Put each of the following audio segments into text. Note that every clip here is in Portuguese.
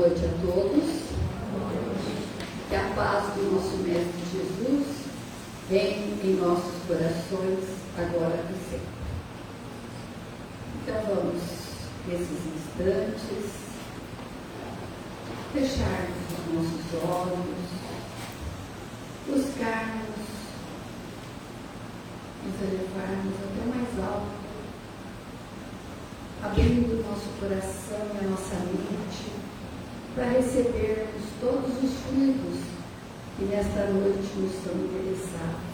noite a todos. Que a paz do nosso Mestre Jesus reine em nossos corações, agora e sempre. Então vamos, nesses instantes, fecharmos os nossos olhos, buscarmos nos elevarmos até mais alto, abrindo o nosso coração e a nossa mente para recebermos todos os frutos que nesta noite nos são endereçados.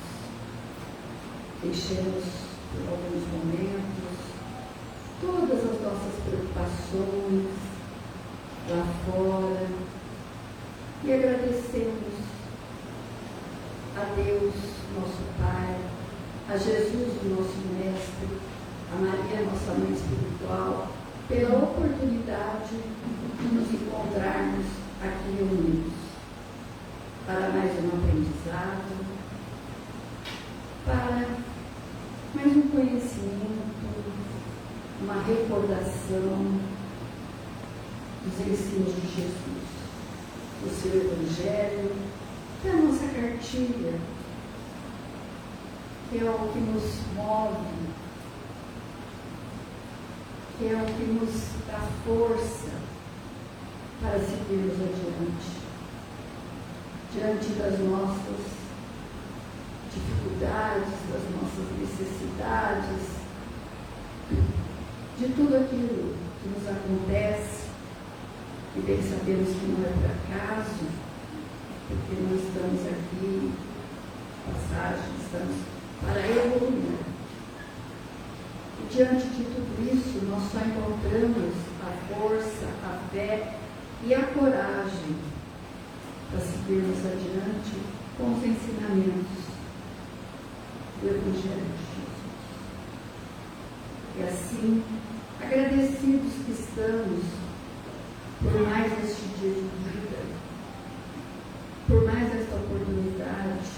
Deixemos por alguns momentos todas as nossas preocupações lá fora e agradecemos a Deus, nosso Pai, a Jesus, o nosso Mestre, a Maria, nossa Mãe Espiritual, pela oportunidade de nos encontrarmos aqui reunidos para mais um aprendizado, para mais um conhecimento, uma recordação dos ensinos de Jesus, do seu Evangelho, da nossa cartilha, que é o que nos move, que é o que nos dá força para seguirmos adiante, diante das nossas dificuldades, das nossas necessidades, de tudo aquilo que nos acontece, e bem sabemos que não é por acaso, porque nós estamos aqui, passagem, estamos para evoluir. E diante de tudo isso, nós só encontramos a força, a fé e a coragem para seguirmos adiante com os ensinamentos do Evangelho de Jesus. E assim, agradecidos que estamos por mais este dia de vida, por mais esta oportunidade,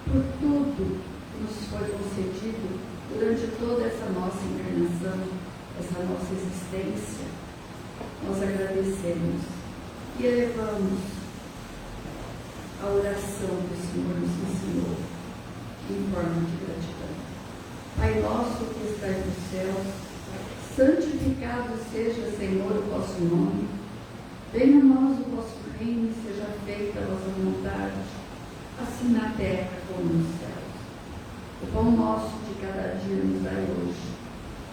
por tudo que nos foi concedido durante toda essa nossa encarnação, essa nossa existência. Nós agradecemos e elevamos a oração que o Senhor nos ensinou em forma de gratidão. Pai nosso que estais nos céus, santificado seja, Senhor, o vosso nome. Venha a nós o vosso reino, seja feita a vossa vontade, assim na terra como nos céus. O pão nosso de cada dia nos dai hoje.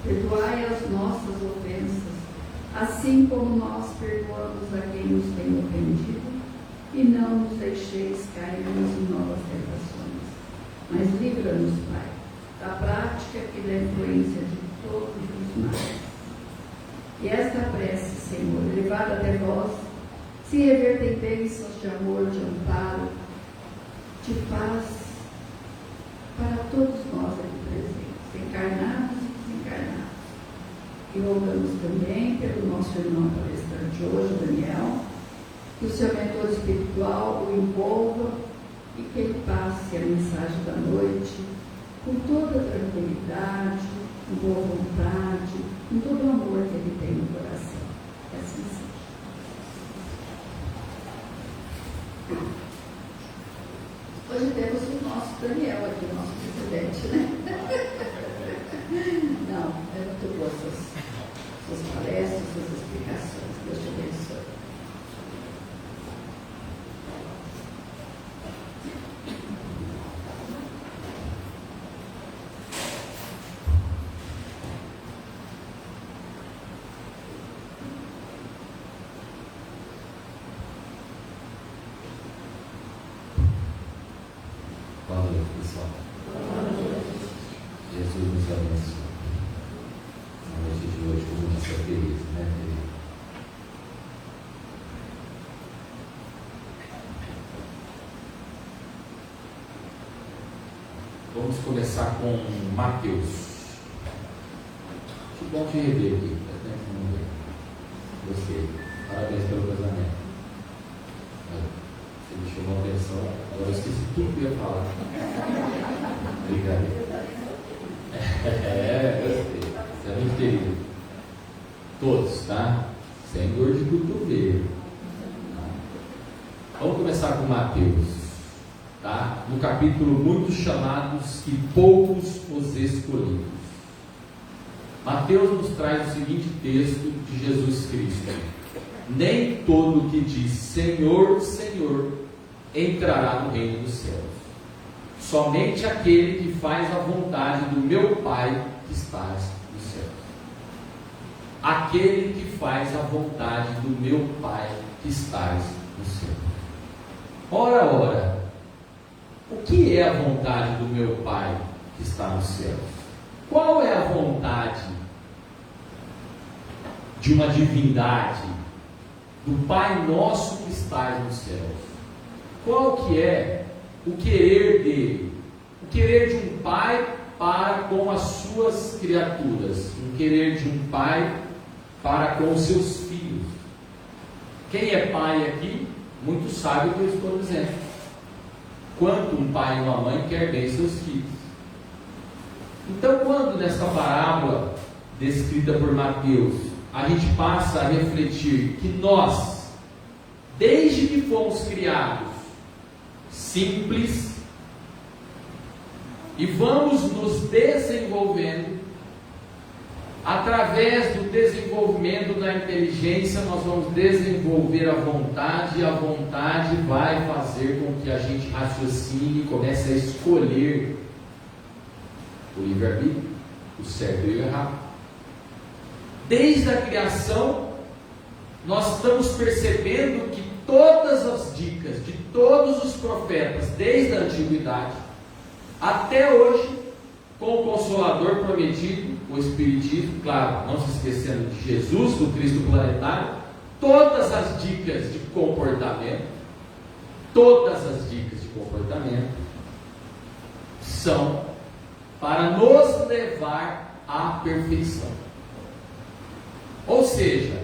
Perdoai as nossas ofensas, assim como nós perdoamos a quem nos tem ofendido, e não nos deixeis cairmos em novas tentações, mas livra-nos, Pai, da prática e da influência de todos os males. E esta prece, Senhor, elevada até vós, se reverta em bênçãos de amor, de amparo, de paz, para todos nós aqui presentes, encarnados e desencarnados. E rogamos também pelo nosso irmão palestrante hoje, Daniel, que o seu mentor espiritual o envolva e que ele passe a mensagem da noite com toda tranquilidade, com boa vontade, com todo o amor que ele tem no coração. Que assim seja. Hoje temos o nosso Daniel aqui, o nosso presidente, né? Não, é muito boa suas palestras, suas explicações. Deus te abençoe. Jesus nos abençoe. Na noite de hoje, como disse a Teresa, né, Teresa? Vamos começar com Mateus. Que bom te rever aqui. Faz tempo que não veio. Gostei. Parabéns pelo casamento. Você me chamou a atenção. Agora eu esqueci tudo que eu ia falar. Obrigado. Gostei. Você é muito querido. Todos, tá? Sem dor de cotovelo. com Mateus, tá? No capítulo Muitos chamados e poucos os escolhidos. Mateus nos traz o seguinte texto de Jesus Cristo: nem todo que diz Senhor, Senhor entrará no reino dos céus, somente aquele que faz a vontade do meu Pai que está nos céus. Aquele que faz a vontade do meu Pai que está nos céus. Ora, ora, o que é a vontade do meu Pai que está nos céus? Qual é a vontade de uma divindade, do Pai nosso que está nos céus? Qual que é o querer dele? O querer de um pai para com as suas criaturas, o querer de um pai para com os seus filhos. Quem é pai aqui, muito sabe o que eu estou dizendo. Quanto um pai e uma mãe quer bem seus filhos. Então, quando nessa parábola descrita por Mateus, a gente passa a refletir que nós, desde que fomos criados, simples, e vamos nos desenvolvendo, através do desenvolvimento da inteligência, nós vamos desenvolver a vontade, e a vontade vai fazer com que a gente raciocine e comece a escolher o livre-arbítrio, o certo e o errado. Desde a criação, nós estamos percebendo que todas as dicas de todos os profetas, desde a antiguidade até hoje, com o Consolador prometido, o Espiritismo, claro, não se esquecendo de Jesus, do Cristo planetário, todas as dicas de comportamento, são para nos levar à perfeição. Ou seja,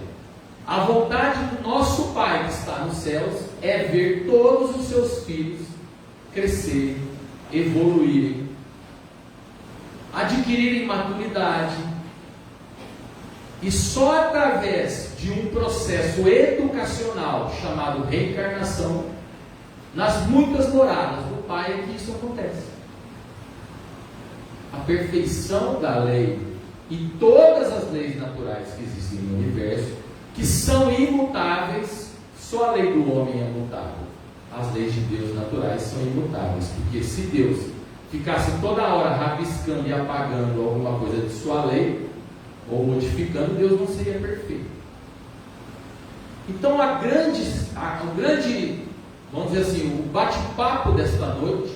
a vontade do nosso Pai que está nos céus é ver todos os seus filhos crescerem, evoluírem, adquirirem maturidade, e só através de um processo educacional chamado reencarnação, nas muitas moradas do Pai, é que isso acontece. A perfeição da lei e todas as leis naturais que existem no universo, que são imutáveis, só a lei do homem é mutável. As leis de Deus naturais são imutáveis, porque se Deus ficasse toda hora rabiscando e apagando alguma coisa de sua lei, ou modificando, Deus não seria perfeito. Então o grande, vamos dizer assim, o bate-papo desta noite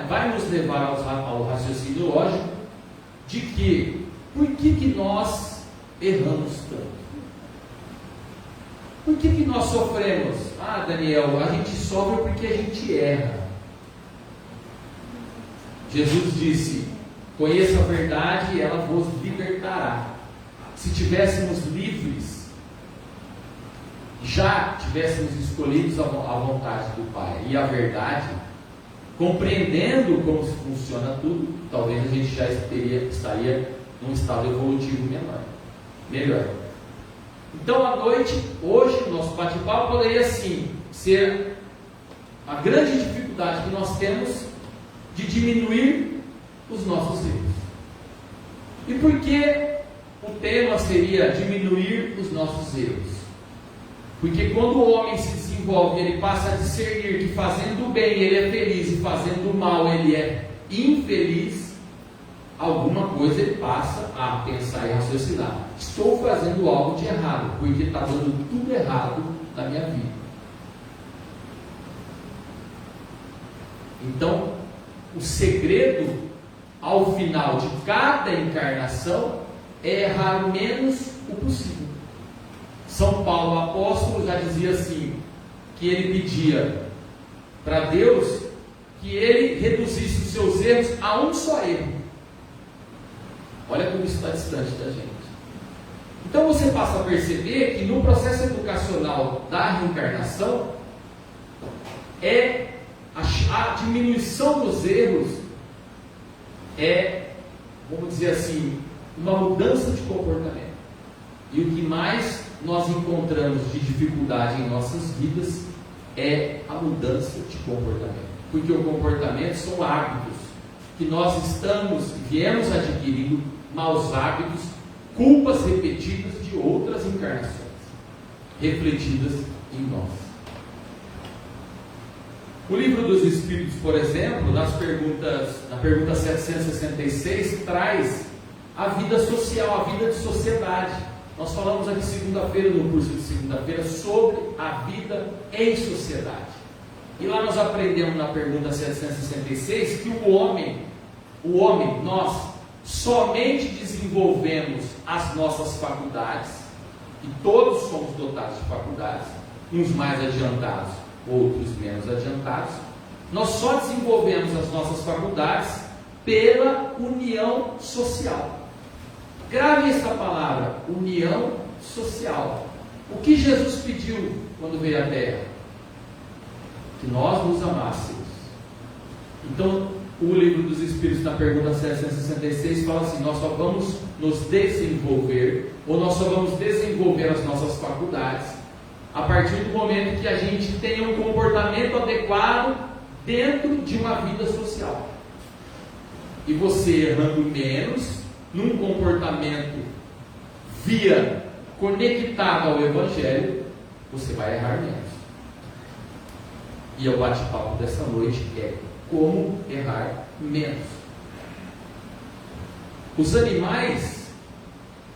vai nos levar ao raciocínio lógico de que, por que nós erramos tanto? Por que nós sofremos? Ah, Daniel, a gente sofre porque a gente erra. Jesus disse: conheça a verdade e ela vos libertará. Se tivéssemos livres, já tivéssemos escolhido a vontade do Pai e a verdade, compreendendo como funciona tudo, talvez a gente já estaria num estado evolutivo melhor. Então, à noite, hoje, nosso bate-papo poderia sim ser a grande dificuldade que nós temos de diminuir os nossos erros. E por que o tema seria diminuir os nossos erros? Porque quando o homem se desenvolve, ele passa a discernir que fazendo o bem ele é feliz e fazendo o mal ele é infeliz, alguma coisa ele passa a pensar e raciocinar: estou fazendo algo de errado, porque está dando tudo errado na minha vida. Então, o segredo ao final de cada encarnação é errar o menos o possível. São Paulo, apóstolo, já dizia assim, que ele pedia para Deus que ele reduzisse os seus erros a um só erro. Olha como isso está distante da gente. Então você passa a perceber que no processo educacional da reencarnação, a diminuição dos erros é, vamos dizer assim, uma mudança de comportamento. E o que mais nós encontramos de dificuldade em nossas vidas é a mudança de comportamento. Porque o comportamento são hábitos que nós viemos adquirindo, maus hábitos, culpas repetidas de outras encarnações, refletidas em nós. O Livro dos Espíritos, por exemplo, na pergunta 766, traz a vida social, a vida de sociedade. Nós falamos aqui segunda-feira, no curso de segunda-feira, sobre a vida em sociedade. E lá nós aprendemos na pergunta 766 que o homem, nós somente desenvolvemos as nossas faculdades, e todos somos dotados de faculdades, uns mais adiantados, outros menos adiantados. Nós só desenvolvemos as nossas faculdades pela união social. Grave esta palavra, união social. O que Jesus pediu quando veio à Terra? Que nós nos amássemos. Então, o Livro dos Espíritos, na pergunta 766, fala assim: nós só vamos nos desenvolver, ou nós só vamos desenvolver as nossas faculdades a partir do momento que a gente tenha um comportamento adequado dentro de uma vida social. E você errando menos, num comportamento conectado ao Evangelho, você vai errar menos. E o bate-papo dessa noite é como errar menos. Os animais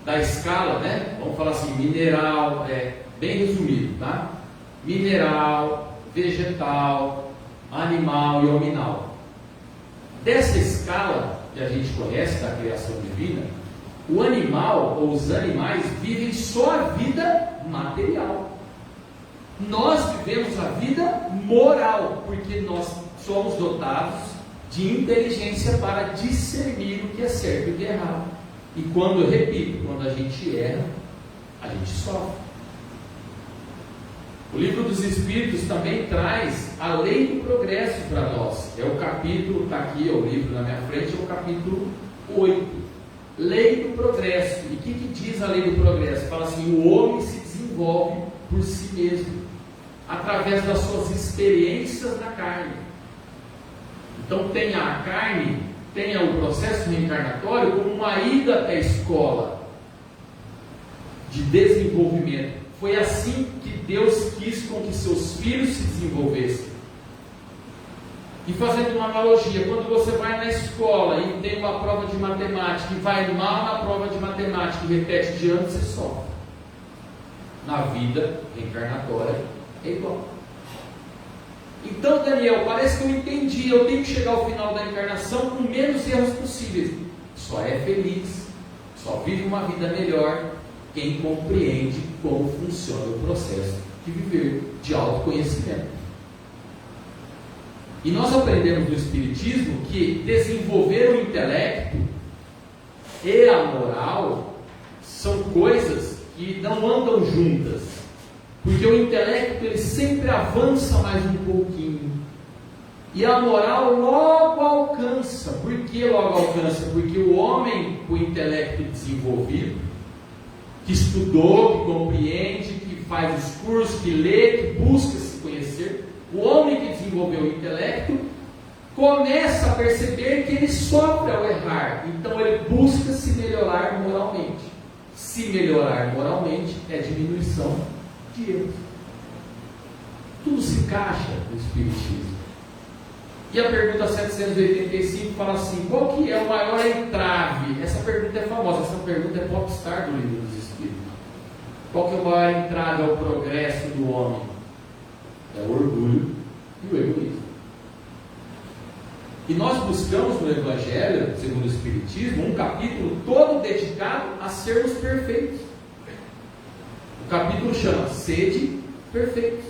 da escala, né? Vamos falar assim, mineral, bem resumido, tá? Mineral, vegetal, animal e hominal. Dessa escala que a gente conhece da criação divina, o animal ou os animais vivem só a vida material. Nós vivemos a vida moral, porque nós somos dotados de inteligência para discernir o que é certo e o que é errado. E quando, eu repito, quando a gente erra, a gente sofre. O Livro dos Espíritos também traz a lei do progresso para nós. É o capítulo, está aqui, é o livro na minha frente, é o capítulo 8. Lei do progresso. E o que diz a lei do progresso? Fala assim: o homem se desenvolve por si mesmo, através das suas experiências na carne. Então tem a carne, tem o processo reencarnatório como uma ida até a escola de desenvolvimento. Foi assim que Deus quis com que seus filhos se desenvolvessem. E fazendo uma analogia, quando você vai na escola e tem uma prova de matemática e vai mal na prova de matemática e repete de ano, você sofre. Na vida reencarnatória é igual. Então, Daniel, parece que eu entendi, eu tenho que chegar ao final da encarnação com menos erros possíveis. Só é feliz, só vive uma vida melhor quem compreende como funciona o processo de viver, de autoconhecimento. E nós aprendemos no Espiritismo que desenvolver o intelecto e a moral são coisas que não andam juntas, porque o intelecto ele sempre avança mais um pouquinho e a moral logo alcança. Por que logo alcança? Porque o homem com o intelecto desenvolvido, que estudou, que compreende, que faz os cursos, que lê, que busca se conhecer, o homem que desenvolveu o intelecto começa a perceber que ele sofre ao errar, então ele busca se melhorar moralmente. Se melhorar moralmente é diminuição de erros. Tudo se encaixa no Espiritismo. E a pergunta 785 fala assim: qual que é o maior entrave? Essa pergunta é famosa, essa pergunta é popstar do Livro dos Espíritos. Qual que é o maior entrave ao progresso do homem? É o orgulho e o egoísmo. E nós buscamos no Evangelho, segundo o Espiritismo, um capítulo todo dedicado a sermos perfeitos. O capítulo chama Sede Perfeitos.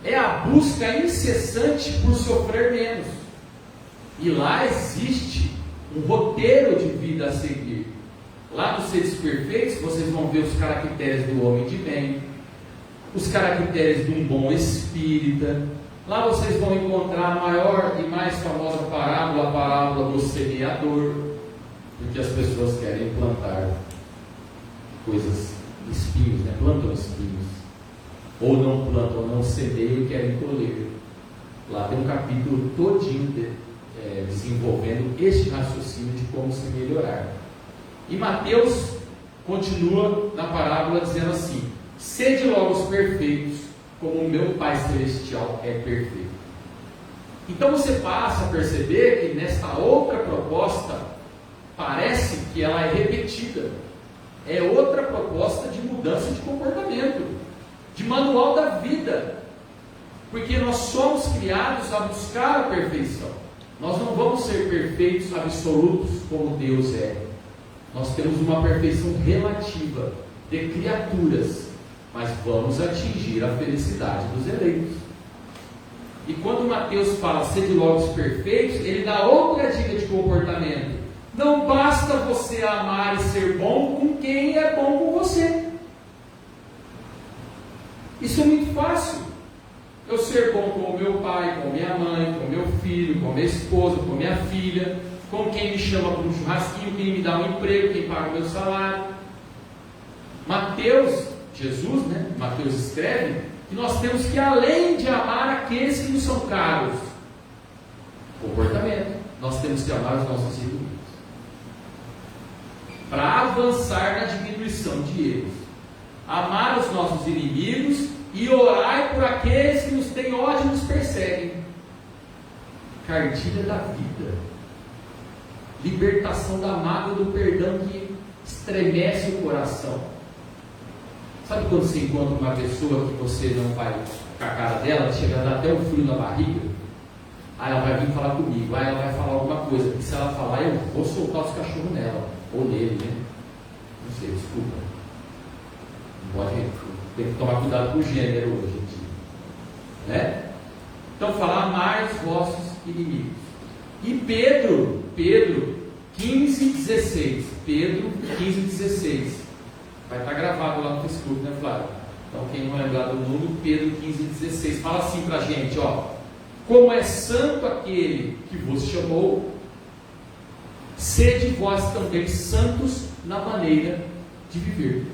É a busca incessante por sofrer menos. E lá existe um roteiro de vida a seguir. Lá nos Seres Perfeitos, vocês vão ver os caracteres do homem de bem, os caracteres de um bom espírita. Lá vocês vão encontrar a maior e mais famosa parábola, a parábola do semeador, porque as pessoas querem plantar coisas, espinhos, né? Plantam espinhos. ou não plantam, ou não semeiam e querem colher. Lá tem um capítulo todinho desenvolvendo este raciocínio de como se melhorar. E Mateus continua na parábola dizendo assim: sede logo os perfeitos, como o meu Pai Celestial é perfeito. Então você passa a perceber que nesta outra proposta, parece que ela é repetida. É outra proposta de mudança de comportamento, de manual da vida. Porque nós somos criados a buscar a perfeição. Nós não vamos ser perfeitos absolutos como Deus é. Nós temos uma perfeição relativa de criaturas, mas vamos atingir a felicidade dos eleitos. E quando Mateus fala sede logo os perfeitos, ele dá outra dica de comportamento. Não basta você amar e ser bom com quem é bom com você. Isso é muito fácil. Eu ser bom com o meu pai, com minha mãe, com meu filho, com minha esposa, com minha filha, com quem me chama para um churrasquinho, quem me dá um emprego, quem paga o meu salário. Mateus, Jesus, Mateus escreve que nós temos que, além de amar aqueles que nos são caros, comportamento, nós temos que amar os nossos inimigos. Para avançar na diminuição de erros. Amar os nossos inimigos e orar por aqueles que nos têm ódio e nos perseguem. Cartilha da vida. Libertação da mágoa do perdão que estremece o coração. Sabe quando você encontra uma pessoa que você não vai com a cara dela, chega a dar até um frio na barriga? Aí ela vai vir falar comigo, aí ela vai falar alguma coisa, e se ela falar, eu vou soltar os cachorros nela, ou nele, Não sei, desculpa. Não pode, tem que tomar cuidado com o gênero hoje em dia. Então, falar amar os vossos inimigos. E Pedro 15:16. Pedro 15:16. Vai estar gravado lá no Facebook, Flávio? Então, quem não lembrar do número, Pedro 15:16. Fala assim para a gente, como é santo aquele que vos chamou, sede vós também santos na maneira de viver.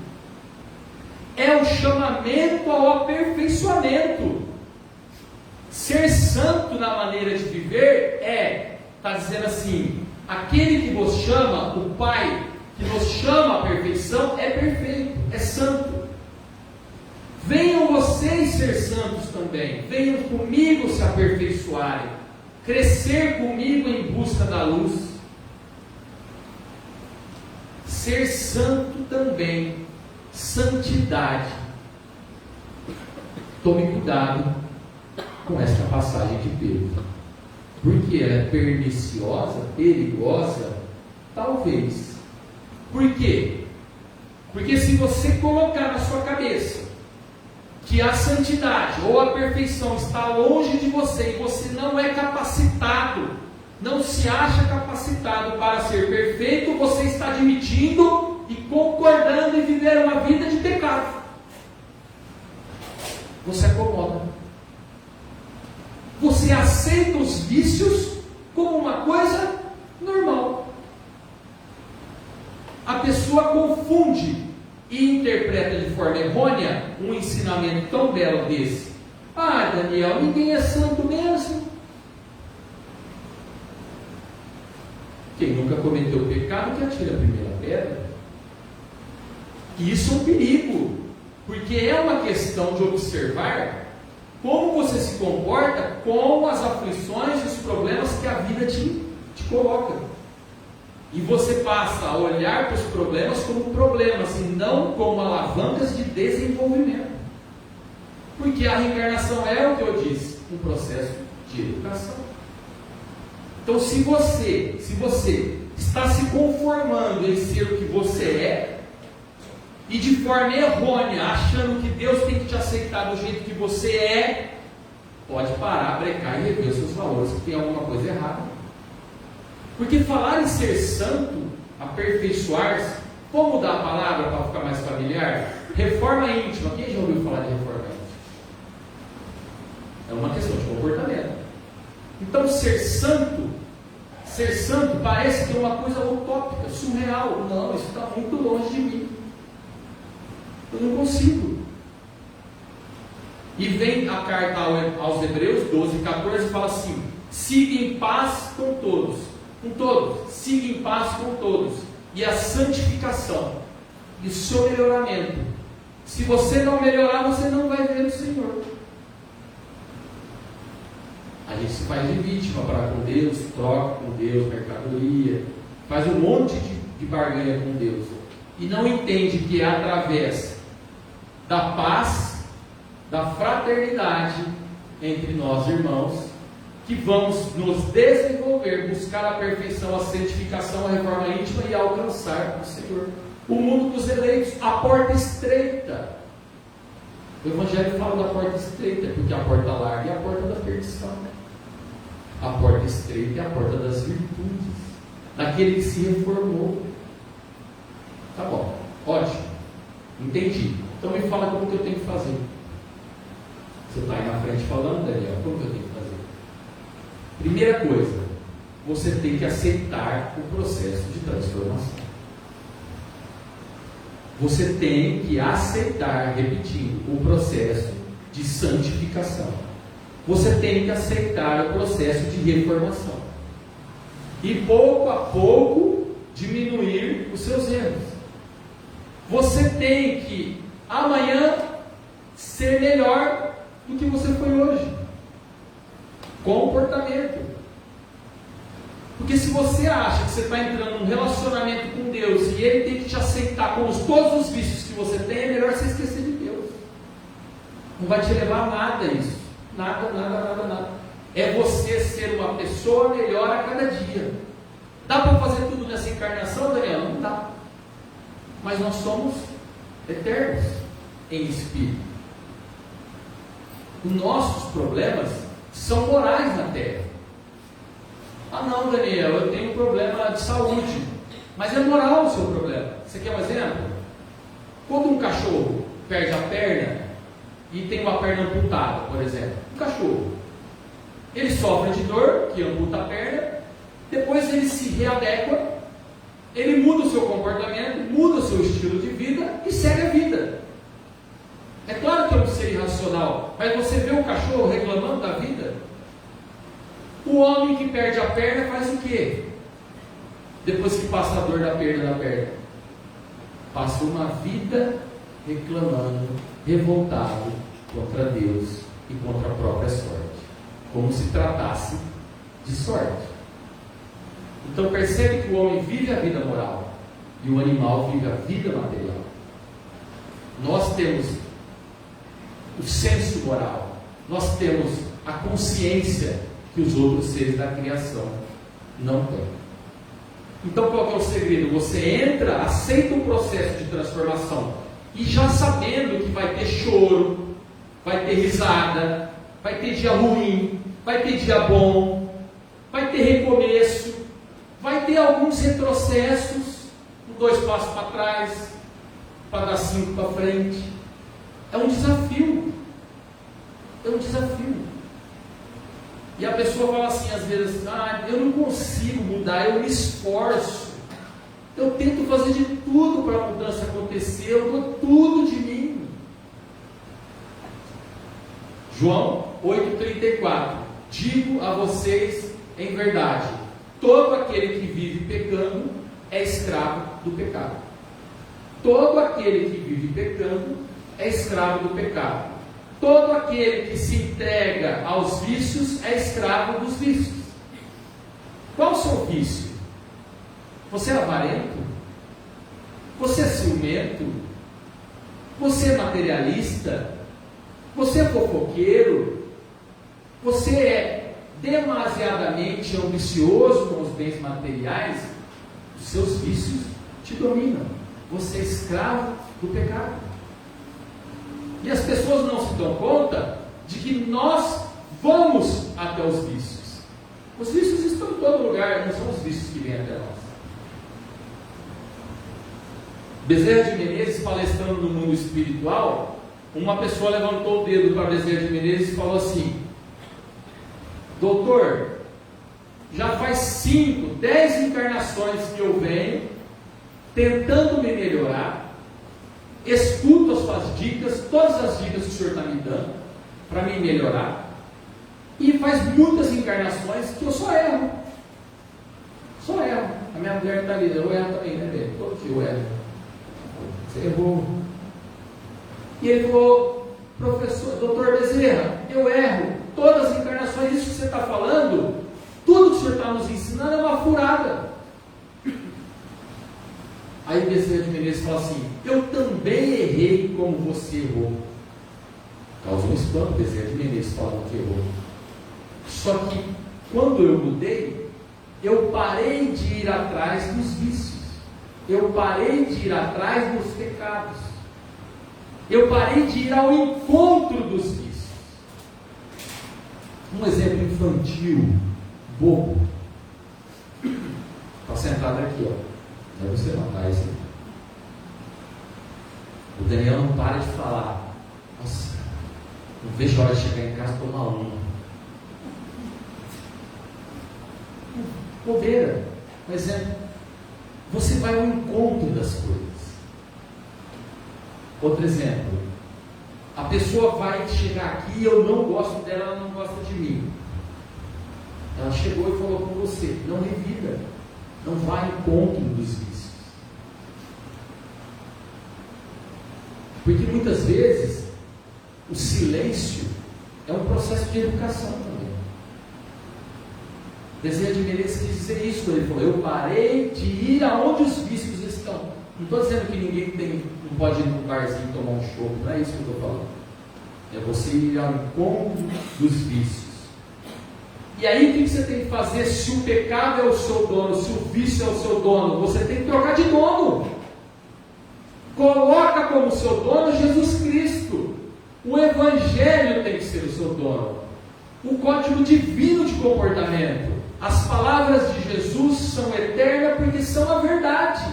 É o chamamento ao aperfeiçoamento. Ser santo na maneira de viver está dizendo assim, aquele que vos chama, o Pai que nos chama à perfeição, é perfeito, é santo. Venham vocês ser santos também, venham comigo se aperfeiçoarem, crescer comigo em busca da luz. Ser santo também, santidade. Tome cuidado com esta passagem de Pedro, porque ela é perniciosa, perigosa, talvez. Por quê? Porque se você colocar na sua cabeça que a santidade ou a perfeição está longe de você e você não é capacitado, não se acha capacitado para ser perfeito, você está admitindo e concordando em viver uma vida de pecado. Você acomoda. Você aceita os vícios como uma coisa normal. A pessoa confunde e interpreta de forma errônea um ensinamento tão belo desse. Daniel, ninguém é santo mesmo. Quem nunca cometeu pecado, que atira a primeira pedra. E isso é um perigo, porque é uma questão de observar como você se comporta com as aflições e os problemas que a vida te coloca. E você passa a olhar para os problemas como problemas e não como alavancas de desenvolvimento. Porque a reencarnação é o que eu disse, um processo de educação. Então, se você está se conformando em ser o que você é, e de forma errônea, achando que Deus tem que te aceitar do jeito que você é, pode parar, brecar e rever os seus valores, que tem alguma coisa errada. Porque falar em ser santo, aperfeiçoar-se, vamos mudar a palavra para ficar mais familiar? Reforma íntima. Quem já ouviu falar de reforma íntima? É uma questão de comportamento. Então, ser santo parece que é uma coisa utópica, surreal. Não, isso está muito longe de mim. Eu não consigo. E vem a carta aos Hebreus 12:14 e fala assim: siga em paz com todos, siga em paz com todos, e a santificação, e o seu melhoramento. Se você não melhorar, você não vai ver o Senhor. A gente se faz de vítima para com Deus, troca com Deus, mercadoria, faz um monte de barganha com Deus, e não entende que é através da paz, da fraternidade entre nós irmãos, que vamos nos desenvolver, buscar a perfeição, a santificação, a reforma íntima e alcançar o Senhor. O mundo dos eleitos, a porta estreita. O Evangelho fala da porta estreita, porque a porta larga é a porta da perdição. A porta estreita é a porta das virtudes, daquele que se reformou. Tá bom, ótimo, entendi. Então me fala como que eu tenho que fazer. Você está aí na frente falando, Daniel, como que eu tenho que fazer? Primeira coisa, você tem que aceitar o processo de transformação. Você tem que aceitar, repetindo, o processo de santificação. Você tem que aceitar o processo de reformação. E pouco a pouco diminuir os seus erros. Você tem que amanhã ser melhor do que você foi hoje. Comportamento. Porque se você acha que você está entrando num relacionamento com Deus e Ele tem que te aceitar com todos os vícios que você tem, é melhor você esquecer de Deus. Não vai te levar a nada isso. Nada. É você ser uma pessoa melhor a cada dia. Dá para fazer tudo nessa encarnação, Daniel? Não dá. Mas nós somos eternos em espírito. Os nossos problemas são morais na terra. Ah não, Daniel, eu tenho um problema de saúde. Mas é moral o seu problema. Você quer um exemplo? Quando um cachorro perde a perna e tem uma perna amputada, por exemplo, um cachorro, ele sofre de dor, que amputa a perna, depois ele se readequa, ele muda o seu comportamento, muda o seu estilo de vida e segue a vida. É claro que é um ser irracional, mas você vê um cachorro reclamando da vida? O homem que perde a perna faz o quê? Depois que passa a dor da perda, passa uma vida reclamando, revoltado contra Deus e contra a própria sorte, como se tratasse de sorte. Então percebe que o homem vive a vida moral e o animal vive a vida material. Nós temos o senso moral, nós temos a consciência que os outros seres da criação não têm. Então qual que é o segredo? Você entra, aceita o processo de transformação e já sabendo que vai ter choro, vai ter risada, vai ter dia ruim, vai ter dia bom, vai ter recomeço, vai ter alguns retrocessos, 2 passos para trás, para dar 5 para frente. É um desafio. E a pessoa fala assim às vezes: eu não consigo mudar, eu me esforço, eu tento fazer de tudo para a mudança acontecer, eu dou tudo de mim. João 8,34: digo a vocês em verdade, todo aquele que vive pecando é escravo do pecado. Todo aquele que vive pecando é escravo do pecado. Todo aquele que se entrega aos vícios é escravo dos vícios. Qual o seu vício? Você é avarento? Você é ciumento? Você é materialista? Você é fofoqueiro? Você é demasiadamente ambicioso com os bens materiais? Os seus vícios te dominam. Você é escravo do pecado. E as pessoas não se dão conta de que nós vamos até os vícios. Os vícios estão em todo lugar, não são os vícios que vêm até nós. Bezerra de Menezes, palestrando no mundo espiritual, uma pessoa levantou o dedo para Bezerra de Menezes e falou assim: doutor, já faz 5, 10 encarnações que eu venho tentando me melhorar, escuto as suas dicas, todas as dicas que o senhor está me dando, para me melhorar. E faz muitas encarnações que eu só erro. Só erro. A minha mulher está ali, eu erro também, né, velho? Todo dia eu erro. Você errou. E ele falou, professor, doutor Bezerra, eu erro. Todas as encarnações, isso que você está falando, tudo que o senhor está nos ensinando é uma furada. Aí Bezerra de Menezes fala assim, eu também errei como você errou. Causou um espanto Bezerra de Menezes falando que errou. Só que quando eu mudei, eu parei de ir atrás dos vícios. Eu parei de ir atrás dos pecados. Eu parei de ir ao encontro dos vícios. Um exemplo infantil, bobo. Está sentado aqui, ó. Deve você notar isso. O Daniel não para de falar. Nossa, não vejo a hora de chegar em casa e tomar uma. Bobeira. Um exemplo. Você vai ao encontro das coisas. Outro exemplo. A pessoa vai chegar aqui e eu não gosto dela, ela não gosta de mim. Ela chegou e falou com você. Não revida. Não vai ao encontro dos vícios. Porque muitas vezes o silêncio é um processo de educação também. Bezerra de Menezes quis dizer isso quando ele falou, eu parei de ir aonde os vícios estão. Não estou dizendo que ninguém não pode ir num barzinho tomar um chopp, não é isso que eu estou falando. É você ir ao encontro dos vícios. E aí o que você tem que fazer? Se o pecado é o seu dono, se o vício é o seu dono, você tem que trocar de dono. Coloca como seu dono Jesus Cristo. O Evangelho tem que ser o seu dono. O código divino de comportamento. As palavras de Jesus são eternas porque são a verdade.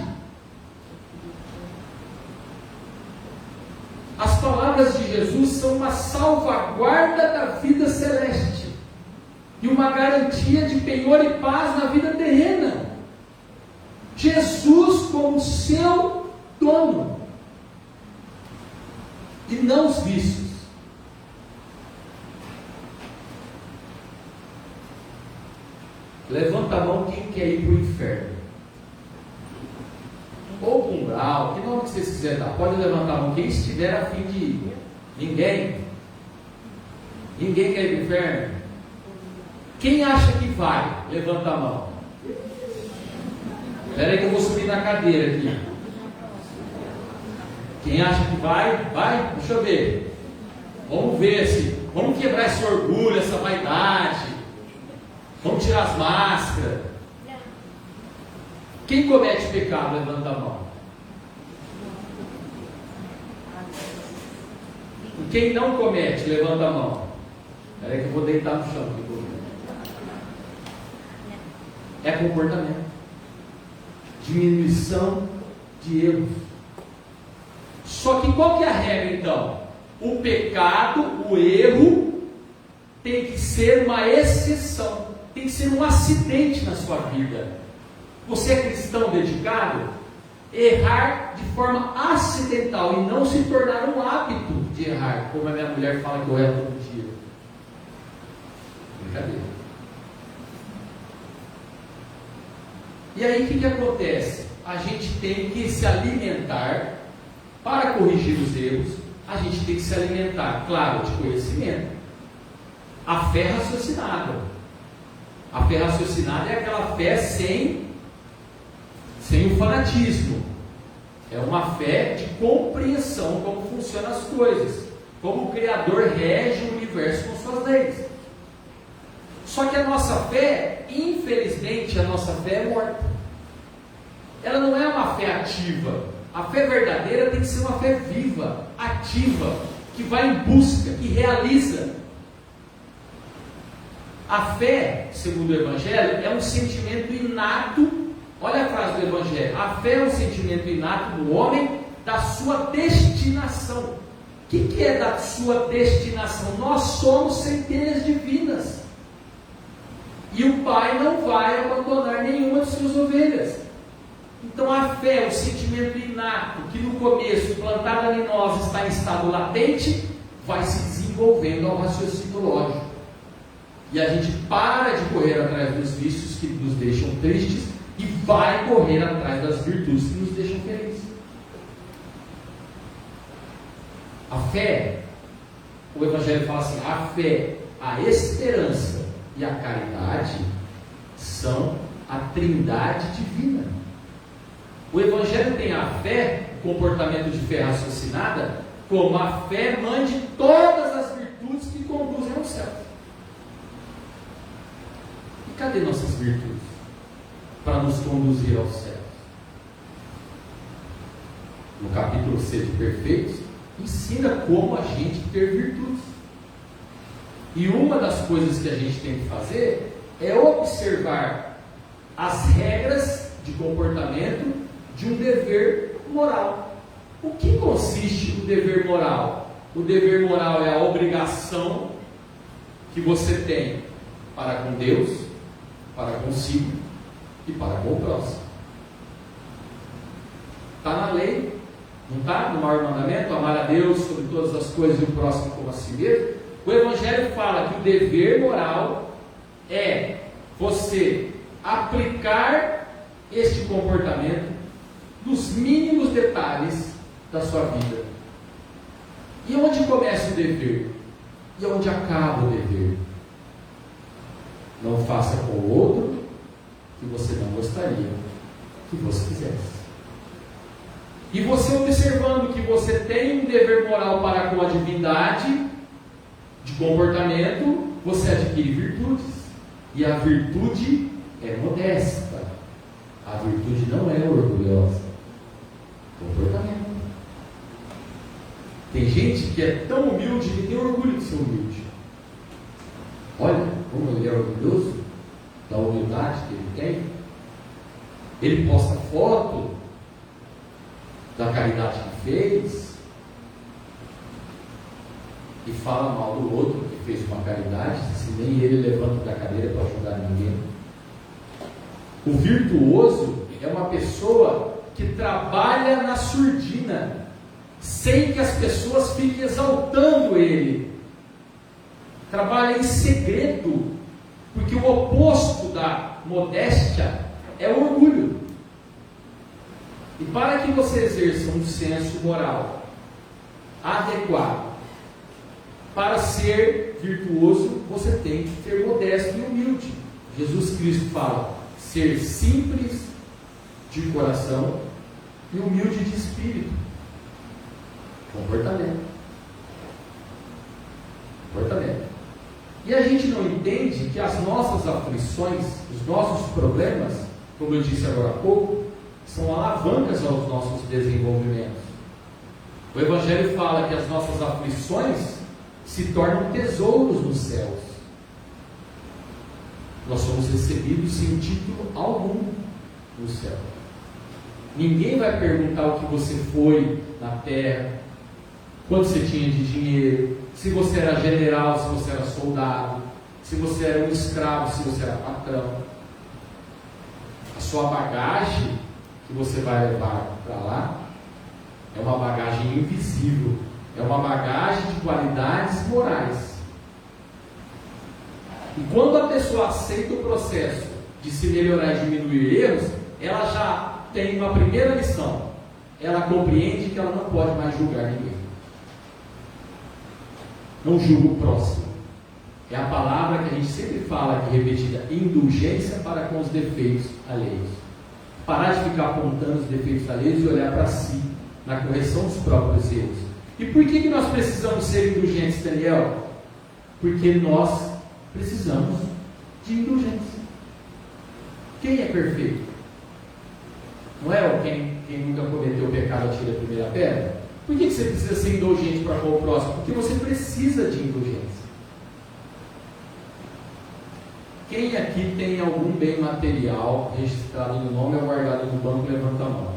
As palavras de Jesus são uma salvaguarda da vida celeste e uma garantia de penhor e paz na vida terrena. Jesus como seu dono e não os vícios. Levanta a mão quem quer ir para o inferno. Ou para um grau, que nome que vocês quiserem dar. Pode levantar a mão quem estiver a fim de ir. Ninguém? Ninguém quer ir para o inferno? Quem acha que vai? Levanta a mão. Espera aí que eu vou subir na cadeira aqui. Quem acha que vai? Vai? Deixa eu ver. Vamos ver se. Vamos quebrar esse orgulho, essa vaidade. Vamos tirar as máscaras. Quem comete pecado, levanta a mão. E quem não comete, levanta a mão. Espera aí que eu vou deitar no chão. É comportamento. Diminuição de erros. Só que qual que é a regra então? O pecado, o erro, tem que ser uma exceção. Tem que ser um acidente na sua vida. Você é cristão dedicado? Errar de forma acidental e não se tornar um hábito de errar, como a minha mulher fala que eu erro todo dia. Brincadeira. E aí o que acontece? A gente tem que se alimentar para corrigir os erros. A gente tem que se alimentar, claro, de conhecimento. A fé raciocinada. A fé raciocinada é aquela fé sem o fanatismo. É uma fé de compreensão como funcionam as coisas, como o Criador rege o universo com suas leis. Só que a nossa fé, infelizmente, a nossa fé é morta. Ela não é uma fé ativa. A fé verdadeira tem que ser uma fé viva, ativa, que vai em busca, que realiza. A fé, segundo o Evangelho, é um sentimento inato. Olha a frase do Evangelho: a fé é um sentimento inato no homem da sua destinação. O que é da sua destinação? Nós somos centelhas divinas. E o Pai não vai abandonar nenhuma de suas ovelhas. Então a fé é um sentimento inato, que no começo, plantada em nós, está em estado latente, vai se desenvolvendo ao raciocínio lógico. E a gente para de correr atrás dos vícios que nos deixam tristes e vai correr atrás das virtudes que nos deixam felizes. A fé, o Evangelho fala assim, a fé, a esperança e a caridade são a trindade divina. O Evangelho tem a fé, o comportamento de fé raciocinada, como a fé mãe de todas as virtudes que conduzem ao céu. E cadê nossas virtudes para nos conduzir ao céu? No capítulo Sede Perfeitos, ensina como a gente ter virtudes. E uma das coisas que a gente tem que fazer é observar as regras de comportamento de um dever moral. O que consiste o dever moral? O dever moral é a obrigação que você tem para com Deus, para consigo e para com o próximo. Está na lei, não está? No maior mandamento, amar a Deus sobre todas as coisas e o próximo como a si mesmo. O Evangelho fala que o dever moral é você aplicar este comportamento nos mínimos detalhes da sua vida. E onde começa o dever? E onde acaba o dever? Não faça com o outro que você não gostaria que você fizesse. E você observando que você tem um dever moral para com a divindade de comportamento, você adquire virtudes. E a virtude é modesta. A virtude não é orgulhosa. Comportamento. Tem gente que é tão humilde que tem orgulho de ser humilde. Olha como ele é orgulhoso da humildade que ele tem. Ele posta foto da caridade que fez e fala mal do outro que fez uma caridade, se nem ele levanta da cadeira para ajudar ninguém. O virtuoso é uma pessoa que trabalha na surdina, sem que as pessoas fiquem exaltando ele. Trabalha em segredo, porque o oposto da modéstia é o orgulho. E para que você exerça um senso moral adequado, para ser virtuoso, você tem que ser modesto e humilde. Jesus Cristo fala, ser simples de coração e humilde de espírito. Comportamento. E a gente não entende que as nossas aflições, os nossos problemas, como eu disse agora há pouco, são alavancas aos nossos desenvolvimentos. O Evangelho fala que as nossas aflições se tornam tesouros nos céus. Nós somos recebidos sem título algum no céu. Ninguém vai perguntar o que você foi na terra, quanto você tinha de dinheiro, se você era general, se você era soldado, se você era um escravo, se você era patrão. A sua bagagem que você vai levar para lá é uma bagagem invisível, é uma bagagem de qualidades morais. E quando a pessoa aceita o processo de se melhorar e diminuir erros, ela já tem uma primeira lição. Ela compreende que ela não pode mais julgar ninguém. Não julga o próximo. É a palavra que a gente sempre fala aqui repetida, indulgência para com os defeitos alheios. Parar de ficar apontando os defeitos alheios e olhar para si, na correção dos próprios erros. E por que nós precisamos ser indulgentes, Daniel? Porque nós precisamos de indulgência. Quem é perfeito? Não é quem nunca cometeu o pecado atira a primeira pedra? Por que você precisa ser indulgente para com o próximo? Porque você precisa de indulgência. Quem aqui tem algum bem material registrado no nome ou guardado no banco, levanta a mão.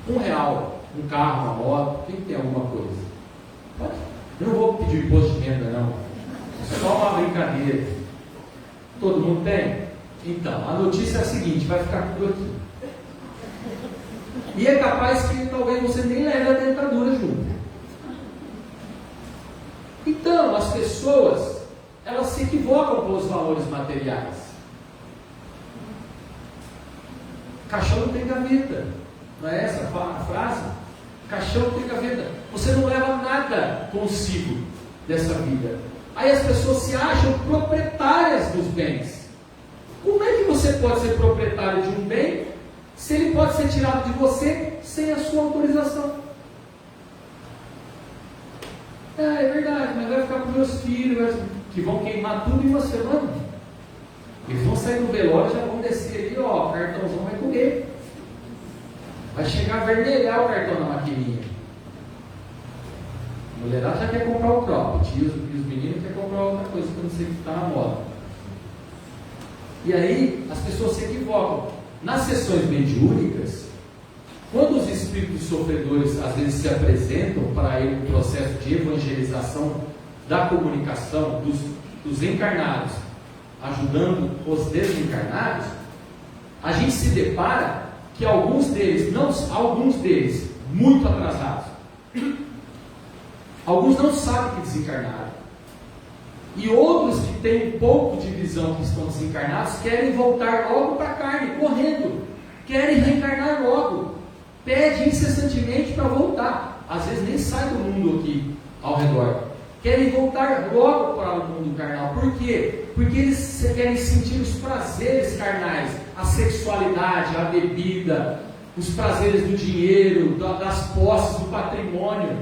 R$1, um carro, uma moto, quem tem alguma coisa? Pode. Eu não vou pedir imposto de renda, não. É só uma brincadeira. Todo mundo tem? Então, a notícia é a seguinte, vai ficar tudo aqui. E é capaz que talvez você nem leve a dentadura junto. Então, as pessoas, elas se equivocam com os valores materiais. Caixão não tem gaveta. Não é essa a frase? Caixão não tem gaveta. Você não leva nada consigo dessa vida. Aí as pessoas se acham proprietárias dos bens. Como é que você pode ser proprietário de um bem se ele pode ser tirado de você sem a sua autorização? É verdade, mas vai ficar com meus filhos, que vão queimar tudo em uma semana. Eles vão sair do velório, já vão descer ali, ó, o cartãozão vai comer. Vai chegar a vermelhar o cartão na maquininha. A mulherada já quer comprar o cropped, e os meninos querem comprar outra coisa que eu não sei o que está na moda. E aí, as pessoas se equivocam. Nas sessões mediúnicas, quando os espíritos sofredores às vezes se apresentam para um processo de evangelização da comunicação dos encarnados, ajudando os desencarnados, a gente se depara que alguns deles, muito atrasados, alguns não sabem que desencarnaram, e outros que têm um pouco de visão que estão desencarnados, querem voltar logo para a carne, correndo, querem reencarnar logo, pede incessantemente para voltar, às vezes nem sai do mundo aqui ao redor, querem voltar logo para o mundo carnal. Por quê? Porque eles querem sentir os prazeres carnais, a sexualidade, a bebida, os prazeres do dinheiro, das posses, do patrimônio.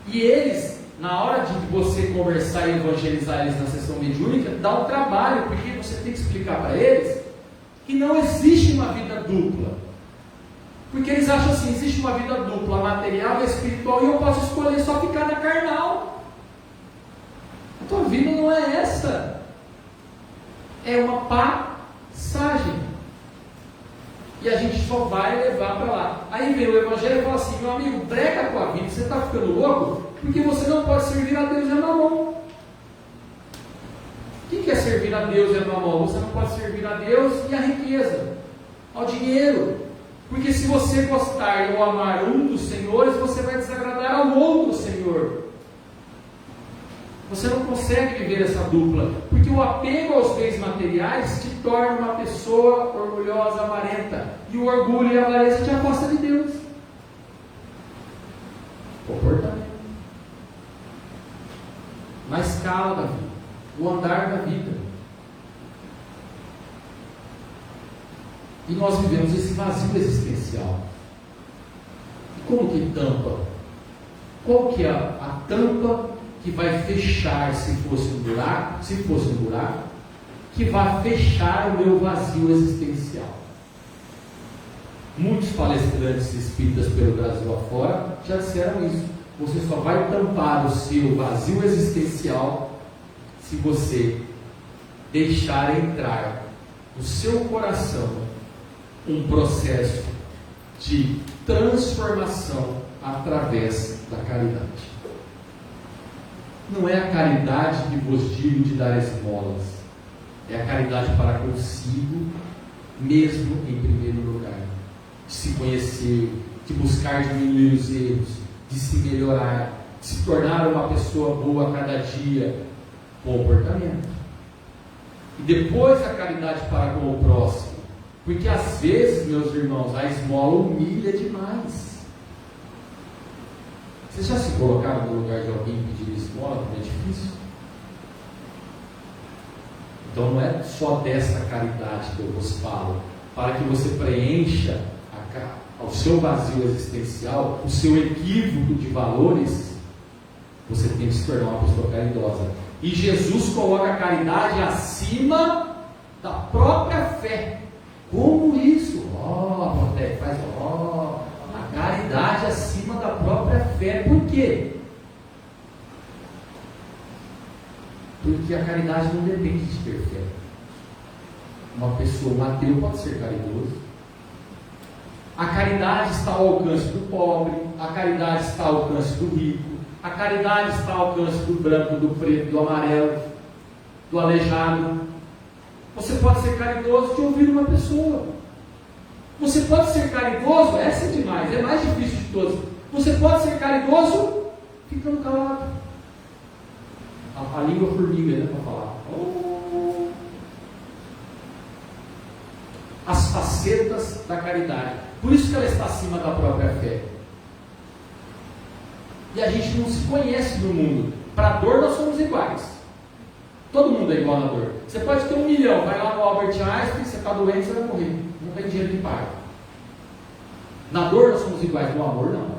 E eles, na hora de você conversar e evangelizar eles na sessão mediúnica, dá um trabalho, porque você tem que explicar para eles que não existe uma vida dupla. Porque eles acham assim, existe uma vida dupla, material e espiritual, e eu posso escolher só ficar na carnal. A tua vida não é essa. É uma passagem. E a gente só vai levar para lá. Aí vem o Evangelho e fala assim, meu amigo, brega a tua vida, você está ficando louco, porque você não pode servir a Deus e a Mamon. O que é servir a Deus e a Mamon? Você não pode servir a Deus e a riqueza, ao dinheiro. Porque se você gostar ou amar um dos senhores, você vai desagradar ao outro senhor. Você não consegue viver essa dupla, porque o apego aos bens materiais te torna uma pessoa orgulhosa, avarenta, e o orgulho e a avareza te afasta de Deus. Comportamento. Na escala da vida, o andar da vida. E nós vivemos esse vazio existencial. E como que tampa? Qual que é a tampa que vai fechar, se fosse um buraco, que vai fechar o meu vazio existencial? Muitos palestrantes espíritas pelo Brasil afora já disseram isso. Você só vai tampar o seu vazio existencial se você deixar entrar no seu coração um processo de transformação através da caridade. Não é a caridade que vos digo de dar esmolas, é a caridade para consigo mesmo em primeiro lugar, de se conhecer, de buscar diminuir os erros, de se melhorar, de se tornar uma pessoa boa a cada dia. Comportamento. E depois a caridade para com o próximo. Porque às vezes, meus irmãos, a esmola humilha demais. Vocês já se colocaram no lugar de alguém pedir esmola, como é difícil? Então não é só dessa caridade que eu vos falo, para que você preencha o seu vazio existencial, o seu equívoco de valores, você tem que se tornar uma pessoa caridosa. E Jesus coloca a caridade acima da própria fé. Como isso? Faz a caridade acima da própria fé. Por quê? Porque a caridade não depende de ter fé. Uma pessoa, um ateu pode ser caridoso. A caridade está ao alcance do pobre, a caridade está ao alcance do rico, a caridade está ao alcance do branco, do preto, do amarelo, do aleijado. Você pode ser caridoso de ouvir uma pessoa. Você pode ser caridoso, essa é demais, é mais difícil de todos. Você pode ser caridoso ficando calado. a língua formiga, né, para falar. As facetas da caridade. Por isso que ela está acima da própria fé. E a gente não se conhece no mundo. Para a dor nós somos iguais. Todo mundo é igual na dor. Você pode ter 1 milhão, vai lá no Albert Einstein, você está doente, você vai morrer. Não tem dinheiro que paga. Na dor nós somos iguais, no amor não.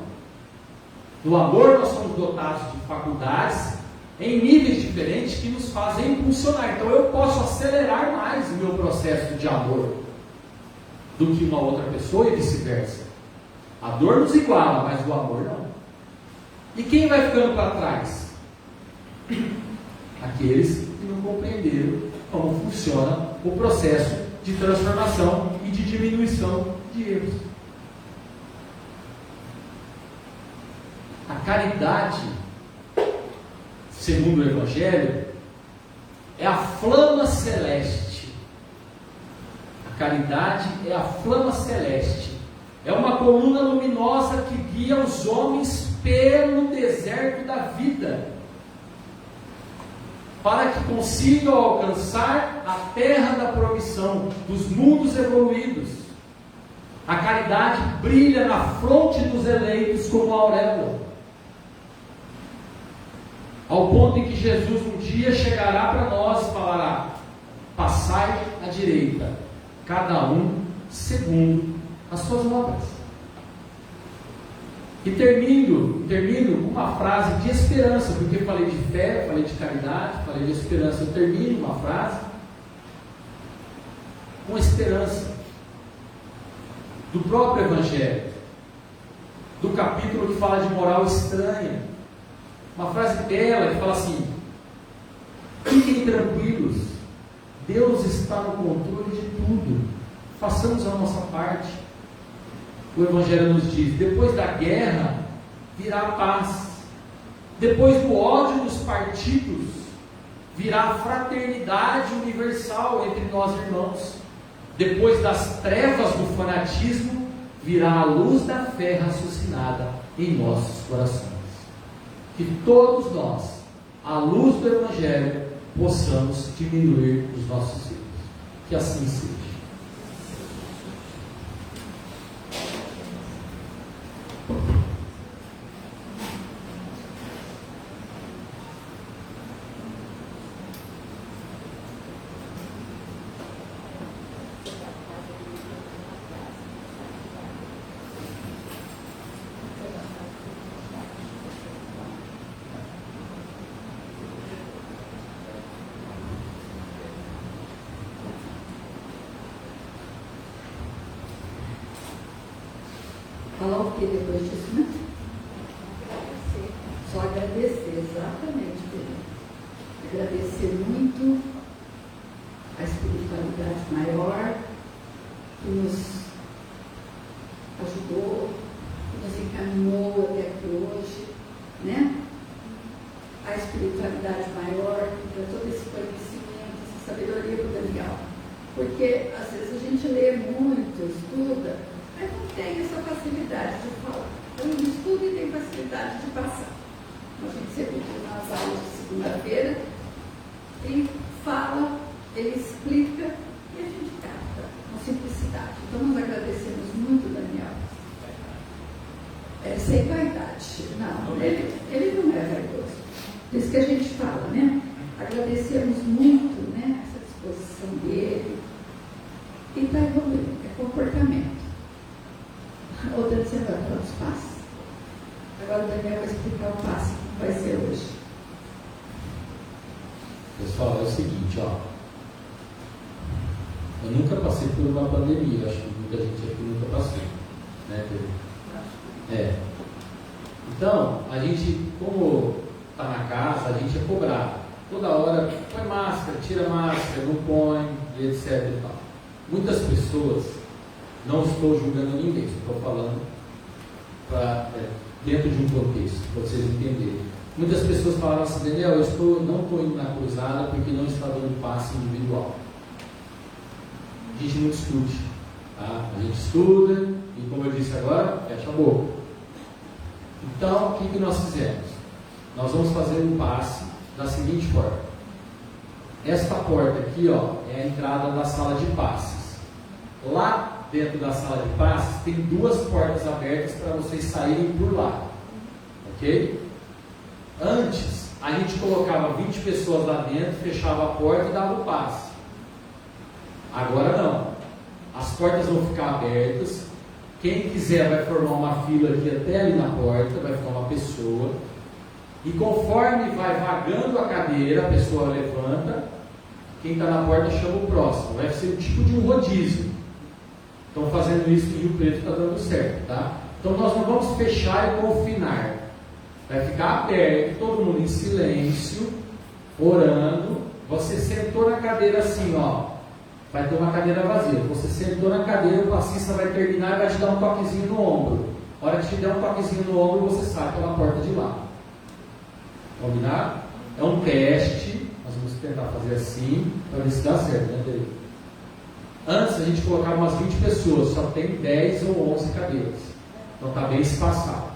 No amor nós somos dotados de faculdades em níveis diferentes que nos fazem impulsionar. Então eu posso acelerar mais o meu processo de amor do que uma outra pessoa e vice-versa. A dor nos iguala, mas o amor não. E quem vai ficando para trás? Aqueles que não compreenderam como funciona o processo de transformação e de diminuição de erros. A caridade, segundo o Evangelho, é a flama celeste. A caridade é a flama celeste. É uma coluna luminosa que guia os homens pelo deserto da vida, para que consigam alcançar a terra da promissão, dos mundos evoluídos. A caridade brilha na fronte dos eleitos como a auréola, ao ponto em que Jesus um dia chegará para nós e falará: passai à direita, cada um segundo as suas obras. E termino com uma frase de esperança, porque eu falei de fé, falei de caridade, falei de esperança. Eu termino uma frase com esperança do próprio Evangelho, do capítulo que fala de moral estranha. Uma frase bela que fala assim: fiquem tranquilos, Deus está no controle de tudo, façamos a nossa parte. O Evangelho nos diz: depois da guerra virá a paz, depois do ódio dos partidos virá a fraternidade universal entre nós irmãos, depois das trevas do fanatismo virá a luz da fé raciocinada em nossos corações. Que todos nós, à luz do Evangelho, possamos diminuir os nossos erros. Que assim seja. Falar o que depois disso, né? Só agradecer, exatamente, Pedro. Agradecer muito a espiritualidade maior que nos ajudou, que nos encaminhou até aqui hoje, né? A espiritualidade maior que dá todo esse conhecimento, essa sabedoria para o Daniel. Porque às vezes a gente lê muito, estuda, mas não tem essa facilidade de falar. Então, ele estuda e tem facilidade de passar. A gente sempre viu nas aulas de segunda-feira, ele fala, ele explica e a gente capta com simplicidade. Então, nós agradecemos muito, Daniel. Sem vaidade. Não, ele não é vaidoso. Por isso que a gente fala, né? Agradecemos muito, né, essa disposição dele. E está evoluindo, é comportamento. Outra você vai para os passos. Agora o Daniel vai explicar o passo que vai ser hoje. Pessoal, é o seguinte, ó. Eu nunca passei por uma pandemia, acho que muita gente aqui nunca passou, né, Pedro? Então, a gente, como está na casa, a gente é cobrado. Toda hora, põe máscara, tira máscara, não põe, etc. E tal. Muitas pessoas, não estou julgando ninguém, estou falando dentro de um contexto, para vocês entenderem. Muitas pessoas falaram assim: Daniel, não estou indo na cruzada porque não está dando passe individual. A gente não discute, tá? A gente estuda e, como eu disse agora, fecha a boca. Então, o que nós fizemos? Nós vamos fazer um passe da seguinte forma. Esta porta aqui, ó, é a entrada da sala de passes. Lá dentro da sala de passes tem duas portas abertas para vocês saírem por lá. Ok? Antes, a gente colocava 20 pessoas lá dentro, fechava a porta e dava o passe. Agora não. As portas vão ficar abertas. Quem quiser vai formar uma fila aqui até ali na porta, vai ficar uma pessoa. E conforme vai vagando a cadeira, a pessoa levanta, quem está na porta chama o próximo. Vai ser um tipo de um rodízio. Estão fazendo isso em Rio Preto, está dando certo, tá? Então nós não vamos fechar e confinar. Vai ficar aberto, todo mundo em silêncio, orando. Você sentou na cadeira assim, ó. Vai ter uma cadeira vazia. Você sentou na cadeira, o passista vai terminar e vai te dar um toquezinho no ombro. A hora que te der um toquezinho no ombro, você sai pela porta de lá. Combinado? É um teste. Nós vamos tentar fazer assim, para ver se dá certo, né, Tereza? Antes a gente colocava umas 20 pessoas, só tem 10 ou 11 cadeiras. Então está bem espaçado.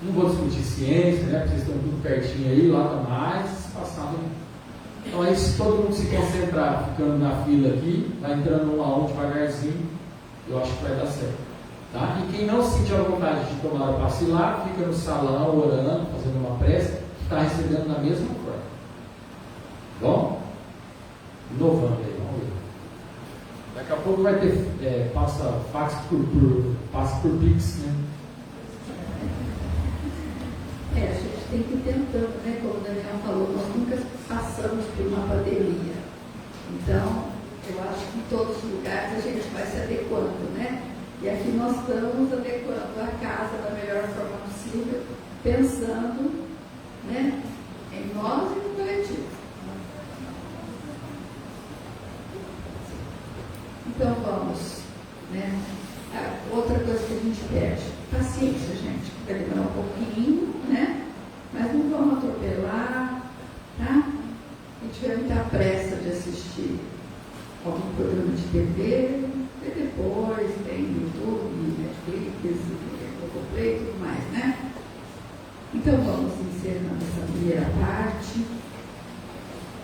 Não vou discutir ciência, né? Porque vocês estão tudo pertinho aí, lá está mais espaçado ainda. Então aí, se todo mundo se concentrar, ficando na fila aqui, vai entrando um a um devagarzinho, eu acho que vai dar certo. Tá? E quem não sentir a vontade de tomar o passe lá, fica no salão orando, fazendo uma prece, que está recebendo na mesma forma. Bom? Inovando aí, vamos ver. Daqui a pouco vai ter fax por Pix, né? A gente tem que ir tentando, né? Como o Daniel falou, nós nunca passamos por uma pandemia. Então, eu acho que em todos os lugares a gente vai se adequando, né? E aqui nós estamos adequando a casa da melhor forma possível, pensando, né, em nós e no coletivo. Então vamos, né? Outra coisa que a gente pede, paciência, gente, vai demorar um pouquinho, né? Mas não vamos atropelar, tá? A gente tiver muita pressa de assistir algum programa de TV, e depois tem YouTube, Netflix, Globoplay e tudo mais, né? Então vamos encerrando essa primeira parte,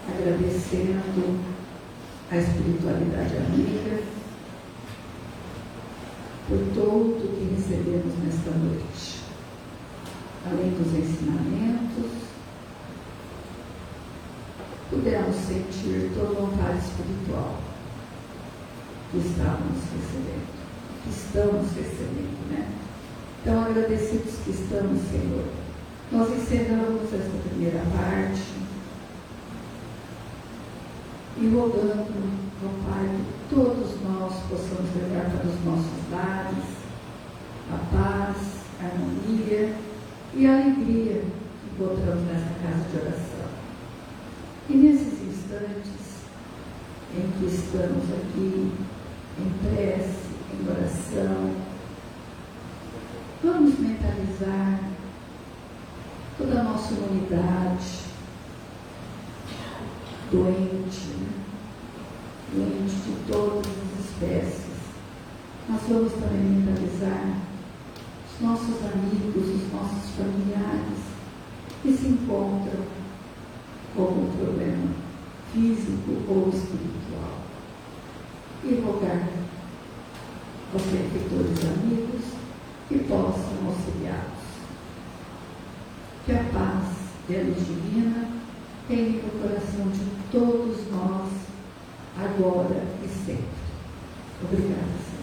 agradecendo a espiritualidade amiga por tudo que recebemos nesta noite, além dos ensinamentos, pudemos sentir toda a vontade espiritual que estamos recebendo, né? Então, agradecidos que estamos, Senhor, nós encerramos esta primeira parte e rogando ao Pai que todos nós possamos levar para os nossos lares a paz, a harmonia e a alegria que encontramos nessa casa de oração. E nesses instantes em que estamos aqui, em prece, em oração, vamos mentalizar toda a nossa humanidade doente, né? Doente de todas as espécies. Nós vamos também mentalizar os nossos amigos, os nossos familiares que se encontram com um problema físico ou espiritual. E rogar aos benfeitores amigos que possam auxiliá-los. Que a paz e a luz divina reine no coração de todos nós, agora e sempre. Obrigada, Senhor.